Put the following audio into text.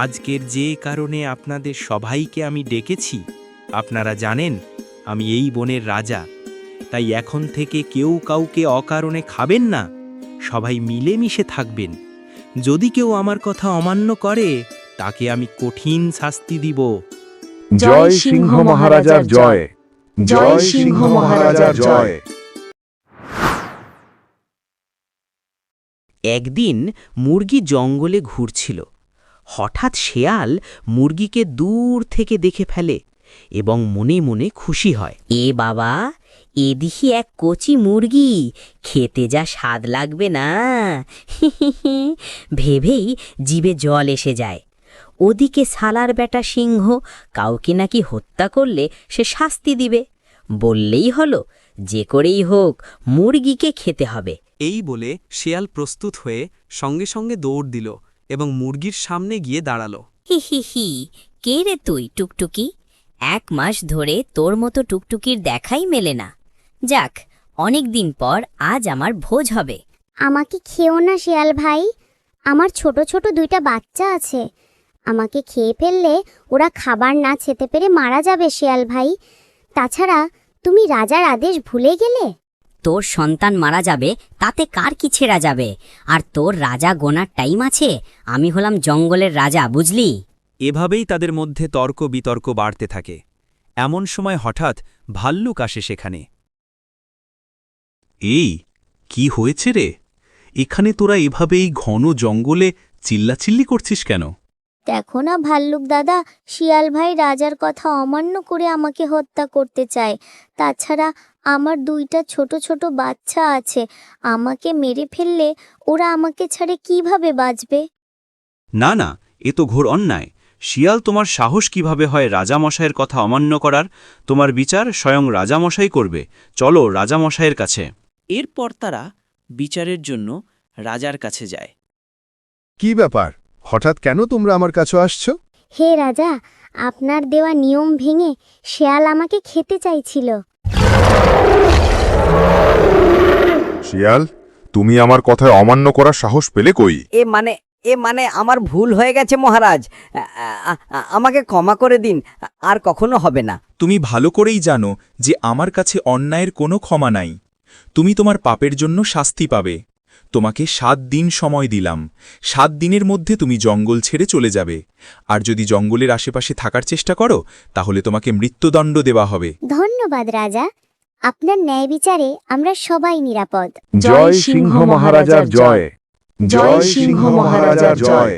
আজকের যে কারণে আপনাদের সবাইকে আমি ডেকেছি, আপনারা জানেন আমি এই বনের রাজা। তাই এখন থেকে কেউ কাউকে অকারণে খাবেন না, সবাই মিলেমিশে থাকবেন। যদি কেউ আমার কথা অমান্য করে তাকে আমি কঠিন শাস্তি দিব। জয় সিংহ মহারাজার জয়। জয় সিংহ মহারাজার জয়। একদিন মুরগি জঙ্গলে ঘুরছিল। হঠাৎ শেয়াল মুরগিকে দূর থেকে দেখে ফেলে এবং মনে মনে খুশি হয়। এ বাবা, এ দেখি এক কচি মুরগি, খেতে যা স্বাদ লাগবে না ভেবেই জিভে জল এসে যায়। ওদিকে সালার বেটা সিংহ কাউকে নাকি হত্যা করলে সে শাস্তি দিবে। বললেই হলো, যে করেই হোক মুরগিকে খেতে হবে। এই বলে শেয়াল প্রস্তুত হয়ে সঙ্গে সঙ্গে দৌড় দিল এবং মুরগির সামনে গিয়ে দাঁড়ালো। হি হি হি, কে রে তুই টুকটুকি? 1 মাস ধরে তোর মতো টুকটুকির দেখাই মেলে না। যাক, অনেক দিন পর আজ আমার ভোজ হবে। আমাকে খেও না শিয়াল ভাই, আমার ছোট ছোট 2টা বাচ্চা আছে। আমাকে খেয়ে ফেললে ওরা খাবার না খেতে পেরে মারা যাবে শিয়াল ভাই। তাছাড়া তুমি রাজার আদেশ ভুলে গেলে। তোর সন্তান মারা যাবে তাতে কার কি ছেড়া যাবে? আর তোর রাজা গোনার টাইম আছে? আমি হলাম জঙ্গলের রাজা, বুঝলি? এভাবেই তাদের মধ্যে তর্ক বিতর্ক বাড়তে থাকে। এমন সময় হঠাৎ ভাল্লুক আসে সেখানে। এই কি হয়েছে রে? এখানে তোরা এভাবেই ঘন জঙ্গলে চিল্লাচিল্লি করছিস কেন? দেখো না ভাল্লুক দাদা, শিয়াল ভাই রাজার কথা অমান্য করে আমাকে হত্যা করতে চায়। তাছাড়া আমার 2টা ছোট ছোট বাচ্চা আছে, আমাকে মেরে ফেললে ওরা আমাকে ছাড়ে কিভাবে বাঁচবে? না না, এ তো ঘোর অন্যায়। শিয়াল, তোমার সাহস কিভাবে হয় রাজামশাইয়ের কথা অমান্য করার? তোমার বিচার স্বয়ং রাজামশাই করবে। চলো রাজামশাইয়ের কাছে। এরপর তারা বিচারের জন্য রাজার কাছে যায়। কি ব্যাপার, হঠাৎ কেন তোমরা আমার কাছে আসছো? হে রাজা, আপনার দেওয়া নিয়ম ভেঙে শিয়াল আমাকে খেতে চাইছিল। শিয়াল, তুমি আমার কথায় অমান্য করার সাহস পেলে কই? এ মানে আমার ভুল হয়ে গেছে মহারাজ। আমাকে ক্ষমা করে দিন, আর কখনো হবে না। তুমি ভালো করেই জানো যে আমার কাছে অন্যায়ের কোনো ক্ষমা নাই। তুমি তোমার পাপের জন্য শাস্তি পাবে। তোমাকে 7 দিন সময় দিলাম। 7 দিনের মধ্যে তুমি জঙ্গল ছেড়ে চলে যাবে। আর যদি জঙ্গলের আশেপাশে থাকার চেষ্টা করো তাহলে তোমাকে মৃত্যুদণ্ড দেওয়া হবে। ধন্যবাদ রাজা, আপনার ন্যায় বিচারে আমরা সবাই নিরাপদ। জয় সিংহ মহারাজার জয়। জয় সিংহ মহারাজার জয়।